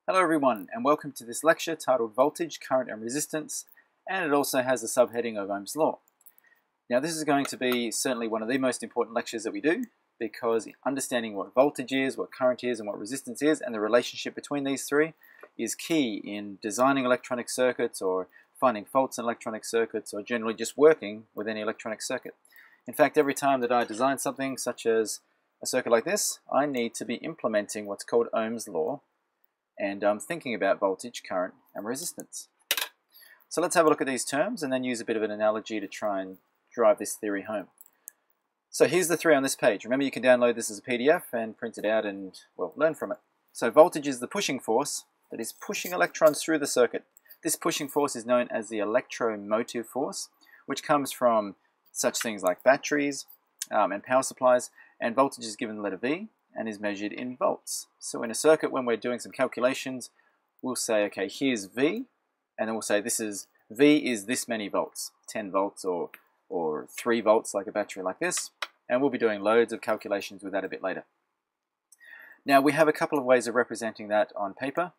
Hello everyone, and welcome to this lecture titled Voltage, Current and Resistance, and it also has the subheading of Ohm's Law. Now this is going to be certainly one of the most important lectures that we do, because understanding what voltage is, what current is, and what resistance is, and the relationship between these three is key in designing electronic circuits or finding faults in electronic circuits or generally just working with any electronic circuit. In fact, every time that I design something such as a circuit like this, I need to be implementing what's called Ohm's Law, and I'm thinking about voltage, current, and resistance. So let's have a look at these terms and then use a bit of an analogy to try and drive this theory home. So here's the three on this page. Remember, you can download this as a PDF and print it out and, well, learn from it. So voltage is the pushing force that is pushing electrons through the circuit. This pushing force is known as the electromotive force, which comes from such things like batteries and power supplies, and voltage is given the letter V and is measured in volts. So in a circuit, when we're doing some calculations, we'll say, okay, here's V, and then we'll say this is V is this many volts, 10 volts or 3 volts like a battery like this, and we'll be doing loads of calculations with that a bit later. Now we have a couple of ways of representing that on paper.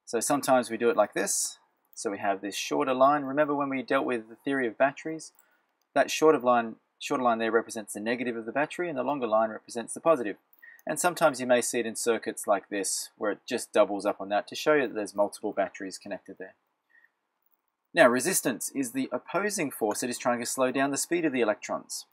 So sometimes we do it like this. So we have this shorter line. Remember when we dealt with the theory of batteries? That shorter line there represents the negative of the battery, and the longer line represents the positive. And sometimes you may see it in circuits like this, where it just doubles up on that to show you that there's multiple batteries connected there. Now, resistance is the opposing force that is trying to slow down the speed of the electrons.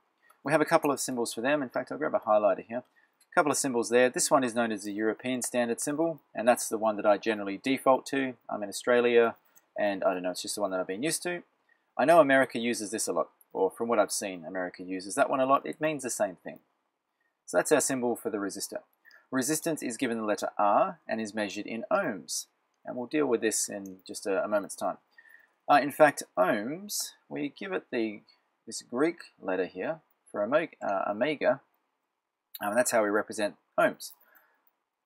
We have a couple of symbols for them. In fact, I'll grab a highlighter here. A couple of symbols there. This one is known as the European standard symbol, and that's the one that I generally default to. I'm in Australia, and I don't know, it's just the one that I've been used to. I know America uses this a lot, or from what I've seen, America uses that one a lot. It means the same thing. So that's our symbol for the resistor. Resistance is given the letter R and is measured in ohms. And we'll deal with this in just a moment's time. In fact, ohms, we give it this Greek letter here for omega, and that's how we represent ohms.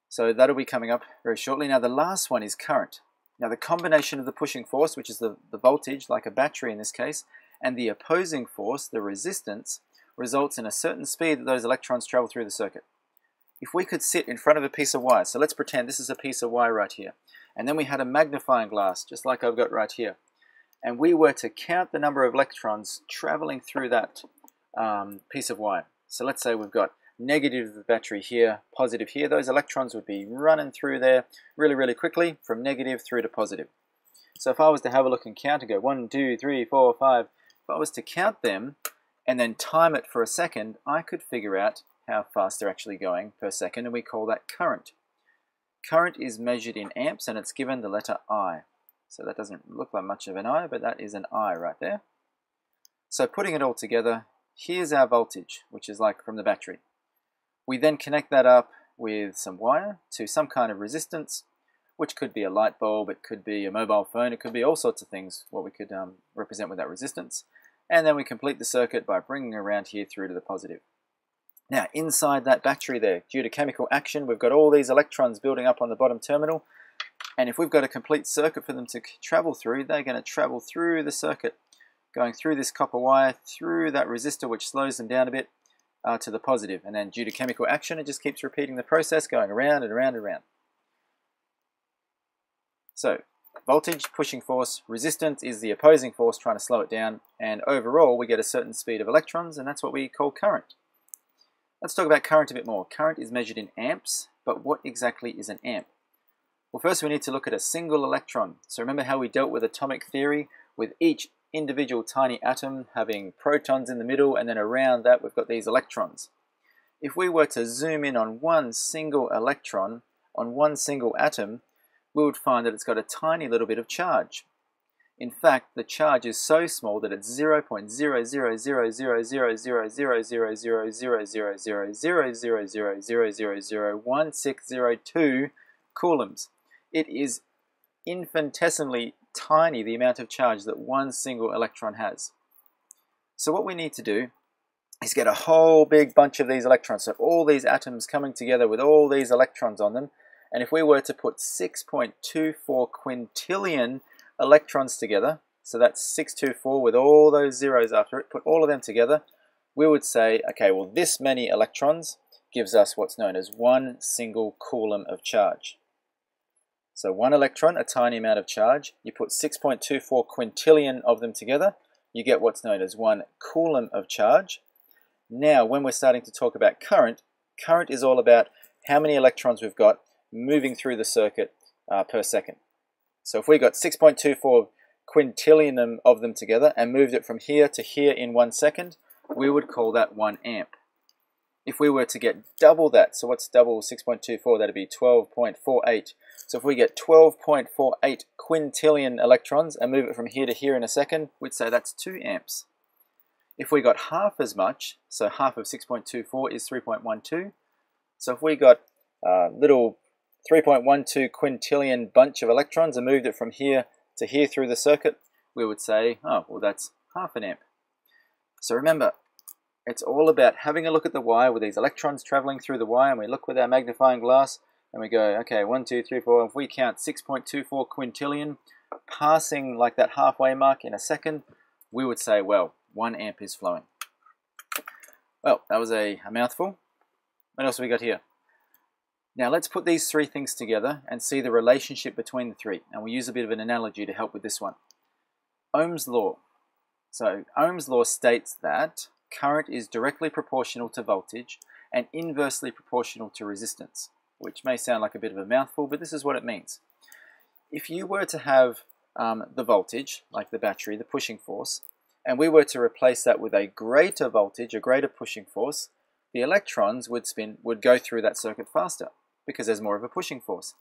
So that'll be coming up very shortly. Now the last one is current. Now the combination of the pushing force, which is the voltage, like a battery in this case, and the opposing force, the resistance, results in a certain speed that those electrons travel through the circuit. If we could sit in front of a piece of wire, so let's pretend this is a piece of wire right here, and then we had a magnifying glass, just like I've got right here, and we were to count the number of electrons traveling through that piece of wire. So let's say we've got negative of the battery here, positive here. Those electrons would be running through there really, really quickly from negative through to positive. So if I was to have a look and count and go 1, 2, 3, 4, 5, if I was to count them and then time it for a second, I could figure out how fast they're actually going per second, and we call that current. Current is measured in amps, and it's given the letter I. So that doesn't look like much of an I, but that is an I right there. So putting it all together, here's our voltage, which is like from the battery. We then connect that up with some wire to some kind of resistance, which could be a light bulb, it could be a mobile phone, it could be all sorts of things, what we could represent with that resistance. And then we complete the circuit by bringing around here through to the positive. Now, inside that battery there, due to chemical action, we've got all these electrons building up on the bottom terminal. And if we've got a complete circuit for them to travel through, they're going to travel through the circuit, going through this copper wire, through that resistor, which slows them down a bit, to the positive. And then due to chemical action, it just keeps repeating the process, going around and around and around. So, voltage, pushing force, resistance is the opposing force trying to slow it down, and overall we get a certain speed of electrons, and that's what we call current. Let's talk about current a bit more. Current is measured in amps, but what exactly is an amp? Well, first we need to look at a single electron. So remember how we dealt with atomic theory, with each individual tiny atom having protons in the middle, and then around that we've got these electrons. If we were to zoom in on one single electron, on one single atom, we would find that it's got a tiny little bit of charge. In fact, the charge is so small that it's 0.00000000000000000001602 coulombs. It is infinitesimally tiny, the amount of charge that one single electron has. So what we need to do is get a whole big bunch of these electrons, so all these atoms coming together with all these electrons on them. And if we were to put 6.24 quintillion electrons together, so that's 624 with all those zeros after it, put all of them together, we would say, okay, well this many electrons gives us what's known as one single coulomb of charge. So one electron, a tiny amount of charge, you put 6.24 quintillion of them together, you get what's known as 1 coulomb of charge. Now, when we're starting to talk about current, current is all about how many electrons we've got moving through the circuit per second. So if we got 6.24 quintillion of them together and moved it from here to here in 1 second, we would call that 1 amp. If we were to get double that, so what's double 6.24? That'd be 12.48. So if we get 12.48 quintillion electrons and move it from here to here in a second, we'd say that's 2 amps. If we got half as much, so half of 6.24 is 3.12. So if we got a little 3.12 quintillion bunch of electrons and moved it from here to here through the circuit, we would say, oh, well, that's half an amp. So remember, it's all about having a look at the wire with these electrons traveling through the wire, and we look with our magnifying glass and we go, okay, 1, 2, 3, 4. If we count 6.24 quintillion passing like that halfway mark in a second, we would say, well, 1 amp is flowing. Well, that was a mouthful. What else have we got here? Now let's put these three things together and see the relationship between the three. And we'll use a bit of an analogy to help with this one. Ohm's Law. So Ohm's Law states that current is directly proportional to voltage and inversely proportional to resistance, which may sound like a bit of a mouthful, but this is what it means. If you were to have the voltage, like the battery, the pushing force, and we were to replace that with a greater voltage, a greater pushing force, the electrons would go through that circuit faster because there's more of a pushing force.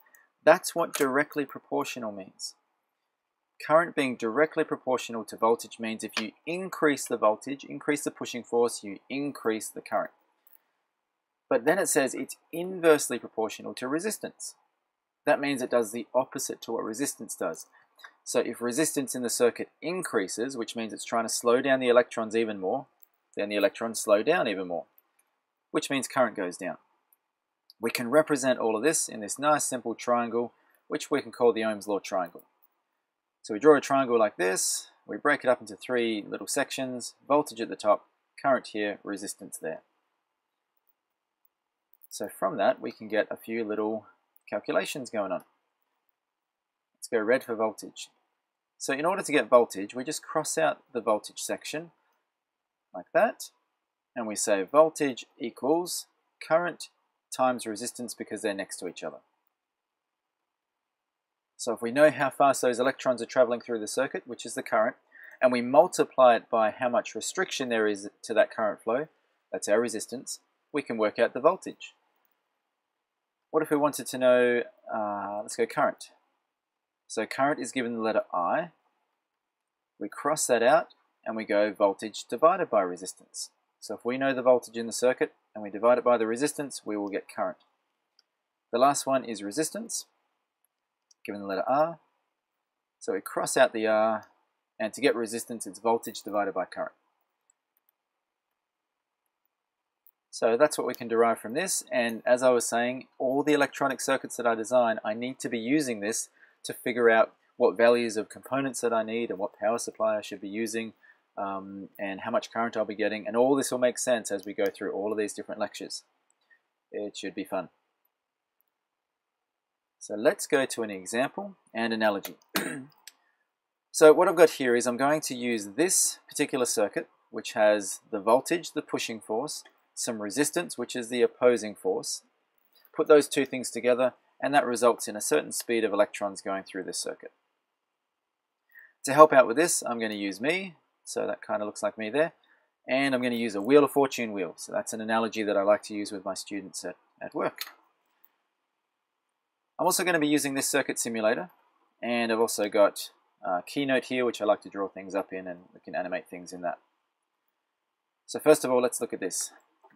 That's what directly proportional means. Current being directly proportional to voltage means if you increase the voltage, increase the pushing force, you increase the current. But then it says it's inversely proportional to resistance. That means it does the opposite to what resistance does. So if resistance in the circuit increases, which means it's trying to slow down the electrons even more, then the electrons slow down even more, which means current goes down. We can represent all of this in this nice simple triangle, which we can call the Ohm's Law triangle. So we draw a triangle like this, we break it up into 3 little sections, voltage at the top, current here, resistance there. So from that we can get a few little calculations going on. Let's go red for voltage. So in order to get voltage, we just cross out the voltage section like that, and we say voltage equals current times resistance because they're next to each other. So if we know how fast those electrons are traveling through the circuit, which is the current, and we multiply it by how much restriction there is to that current flow, that's our resistance, we can work out the voltage. What if we wanted to know, let's go current. So current is given the letter I. We cross that out and we go voltage divided by resistance. So if we know the voltage in the circuit and we divide it by the resistance, we will get current. The last one is resistance, given the letter R. So we cross out the R, and to get resistance, it's voltage divided by current. So that's what we can derive from this, and as I was saying, all the electronic circuits that I design, I need to be using this to figure out what values of components that I need and what power supply I should be using, and how much current I'll be getting, and all this will make sense as we go through all of these different lectures. It should be fun. So let's go to an example and analogy. So what I've got here is I'm going to use this particular circuit, which has the voltage, the pushing force, some resistance, which is the opposing force. Put those two things together, and that results in a certain speed of electrons going through this circuit. To help out with this, I'm going to use me, so that kind of looks like me there, and I'm going to use a Wheel of Fortune wheel. So that's an analogy that I like to use with my students at work. I'm also going to be using this circuit simulator, and I've also got a Keynote here, which I like to draw things up in, and we can animate things in that. So first of all, let's look at this.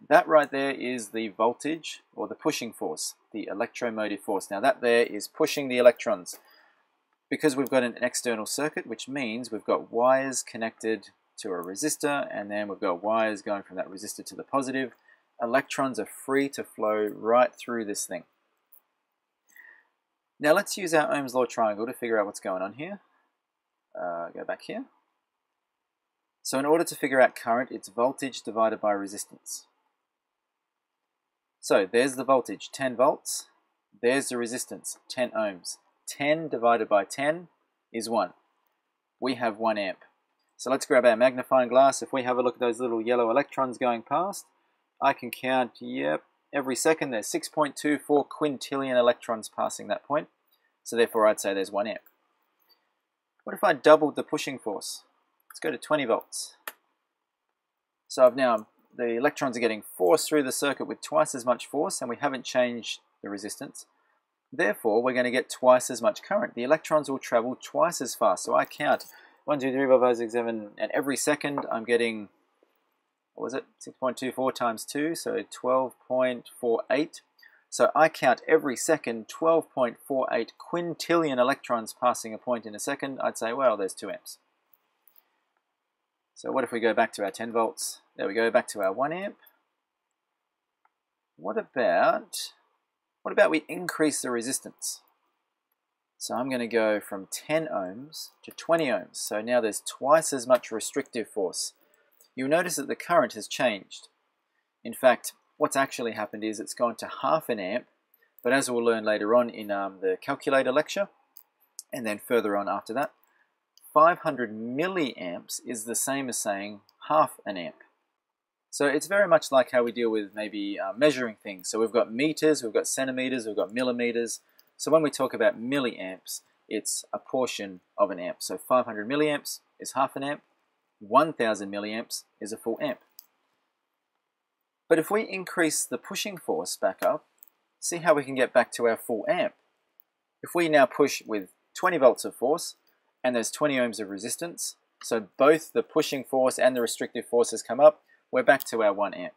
That right there is the voltage, or the pushing force, the electromotive force. Now that there is pushing the electrons. Because we've got an external circuit, which means we've got wires connected to a resistor, and then we've got wires going from that resistor to the positive. Electrons are free to flow right through this thing. Now let's use our Ohm's Law triangle to figure out what's going on here. Go back here. So in order to figure out current, it's voltage divided by resistance. So there's the voltage, 10 volts. There's the resistance, 10 ohms. 10 divided by 10 is 1. We have 1 amp. So let's grab our magnifying glass. If we have a look at those little yellow electrons going past, I can count, yep, every second there's 6.24 quintillion electrons passing that point. So therefore I'd say there's 1 amp. What if I doubled the pushing force? Let's go to 20 volts. So the electrons are getting forced through the circuit with twice as much force, and we haven't changed the resistance. Therefore, we're going to get twice as much current. The electrons will travel twice as fast. So I count 1, 2, 3, 4, 5, 6, 7, and every second I'm getting, what was it, 6.24 times 2, so 12.48. So I count every second 12.48 quintillion electrons passing a point in a second. I'd say, well, there's 2 amps. So what if we go back to our 10 volts? There we go, back to our 1 amp. What about we increase the resistance? So I'm going to go from 10 ohms to 20 ohms. So now there's twice as much restrictive force. You'll notice that the current has changed. In fact, what's actually happened is it's gone to half an amp, but as we'll learn later on in the calculator lecture, and then further on after that, 500 milliamps is the same as saying half an amp. So it's very much like how we deal with maybe measuring things. So we've got meters, we've got centimeters, we've got millimeters. So when we talk about milliamps, it's a portion of an amp. So 500 milliamps is half an amp, 1000 milliamps is a full amp. But if we increase the pushing force back up, see how we can get back to our full amp. If we now push with 20 volts of force, and there's 20 ohms of resistance, so both the pushing force and the restrictive forces come up, we're back to our 1 amp.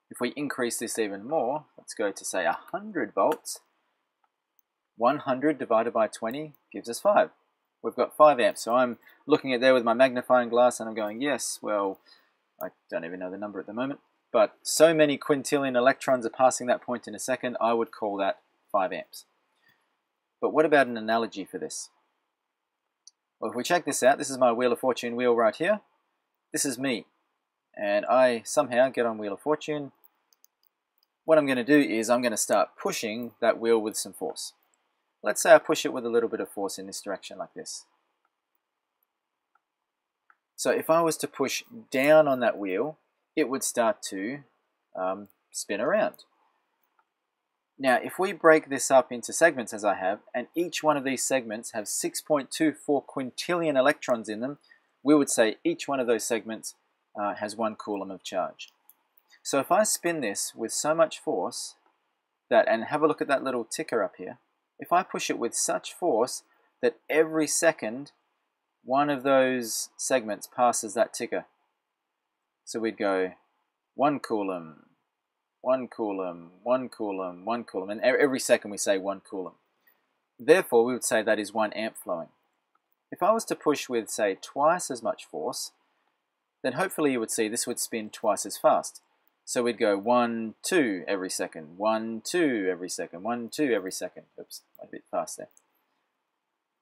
If we increase this even more, let's go to say 100 volts, 100 divided by 20 gives us 5. We've got 5 amps, so I'm looking at there with my magnifying glass and I'm going, yes, well, I don't even know the number at the moment, but so many quintillion electrons are passing that point in a second, I would call that 5 amps. But what about an analogy for this? Well, if we check this out, this is my Wheel of Fortune wheel right here. This is me. And I somehow get on Wheel of Fortune. What I'm going to do is I'm going to start pushing that wheel with some force. Let's say I push it with a little bit of force in this direction like this. So if I was to push down on that wheel, it would start to spin around. Now, if we break this up into segments as I have, and each one of these segments have 6.24 quintillion electrons in them, we would say each one of those segments has 1 coulomb of charge. So if I spin this with so much force, and have a look at that little ticker up here, if I push it with such force that every second one of those segments passes that ticker. So we'd go 1 coulomb, 1 coulomb, 1 coulomb, 1 coulomb, and every second we say 1 coulomb. Therefore, we would say that is 1 amp flowing. If I was to push with, say, twice as much force, then hopefully you would see this would spin twice as fast. So we'd go 1, 2 every second, 1, 2 every second, 1, 2 every second. Oops, a bit fast there.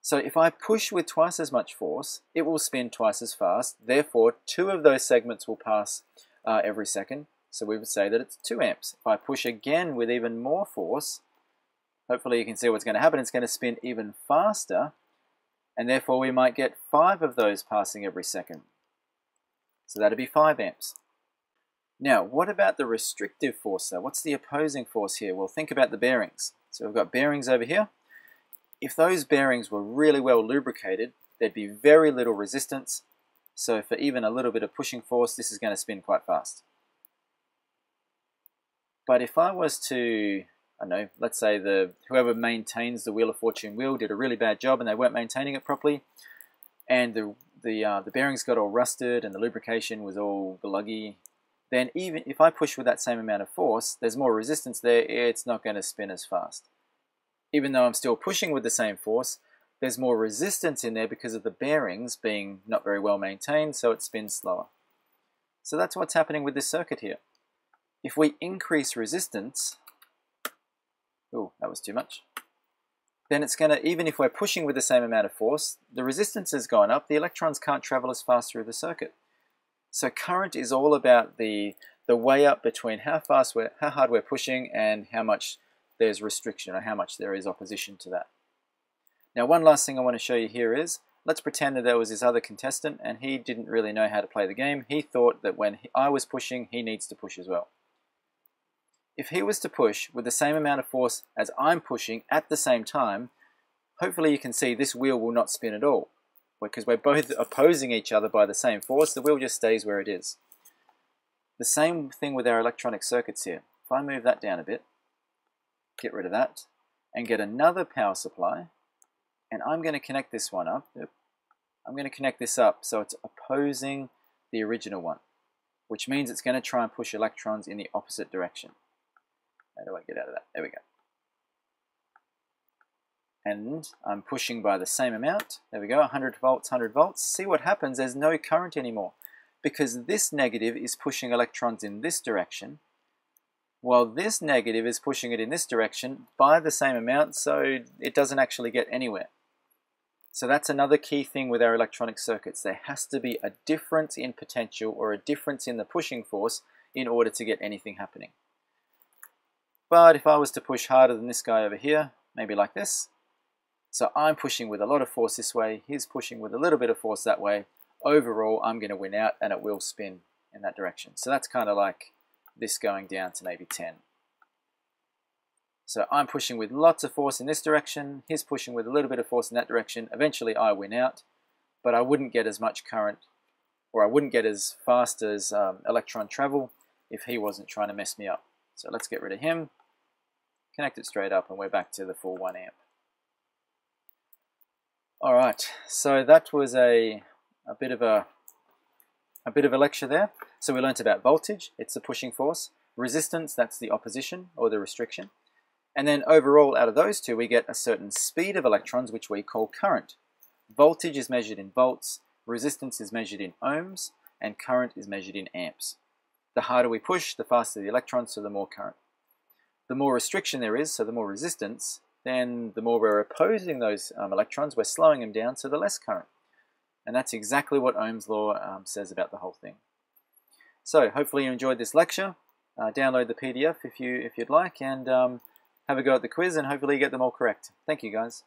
So if I push with twice as much force, it will spin twice as fast. Therefore, 2 of those segments will pass every second. So we would say that it's 2 amps. If I push again with even more force, hopefully you can see what's going to happen. It's going to spin even faster, and therefore we might get 5 of those passing every second. So that'd be 5 amps. Now, what about the restrictive force though? What's the opposing force here? Well, think about the bearings. So we've got bearings over here. If those bearings were really well lubricated, there'd be very little resistance. So for even a little bit of pushing force, this is going to spin quite fast. But if I was to, I don't know, let's say whoever maintains the Wheel of Fortune wheel did a really bad job and they weren't maintaining it properly, and the bearings got all rusted and the lubrication was all gluggy, then even if I push with that same amount of force, there's more resistance there, it's not going to spin as fast. Even though I'm still pushing with the same force, there's more resistance in there because of the bearings being not very well maintained, so it spins slower. So that's what's happening with this circuit here. If we increase resistance, oh, that was too much, then it's going to, even if we're pushing with the same amount of force, the resistance has gone up, the electrons can't travel as fast through the circuit. So current is all about the way up between how hard we're pushing and how much there's restriction or how much there is opposition to that. Now, one last thing I want to show you here is, let's pretend that there was this other contestant and he didn't really know how to play the game. He thought that when I was pushing, he needs to push as well. If he was to push with the same amount of force as I'm pushing at the same time, hopefully you can see this wheel will not spin at all. Because we're both opposing each other by the same force, the wheel just stays where it is. The same thing with our electronic circuits here. If I move that down a bit, get rid of that, and get another power supply, and I'm going to connect this one up. I'm going to connect this up so it's opposing the original one, which means it's going to try and push electrons in the opposite direction. How do I get out of that? There we go. And I'm pushing by the same amount. There we go, 100 volts, 100 volts. See what happens? There's no current anymore because this negative is pushing electrons in this direction, while this negative is pushing it in this direction by the same amount, so it doesn't actually get anywhere. So that's another key thing with our electronic circuits. There has to be a difference in potential or a difference in the pushing force in order to get anything happening. But if I was to push harder than this guy over here, maybe like this, so I'm pushing with a lot of force this way, he's pushing with a little bit of force that way, overall I'm going to win out and it will spin in that direction. So that's kind of like this going down to maybe 10. So I'm pushing with lots of force in this direction, he's pushing with a little bit of force in that direction. Eventually I win out, but I wouldn't get as much current, or I wouldn't get as fast as electron travel if he wasn't trying to mess me up. So let's get rid of him, connect it straight up, and we're back to the full 1 amp. Alright, so that was a bit of a lecture there. So we learnt about voltage, it's the pushing force, resistance, that's the opposition or the restriction. And then overall out of those two we get a certain speed of electrons which we call current. Voltage is measured in volts, resistance is measured in ohms, and current is measured in amps. The harder we push, the faster the electrons, so the more current. The more restriction there is, so the more resistance, then the more we're opposing those electrons, we're slowing them down, so the less current. And that's exactly what Ohm's Law says about the whole thing. So hopefully you enjoyed this lecture. Download the PDF if you'd like, and have a go at the quiz, and hopefully you get them all correct. Thank you, guys.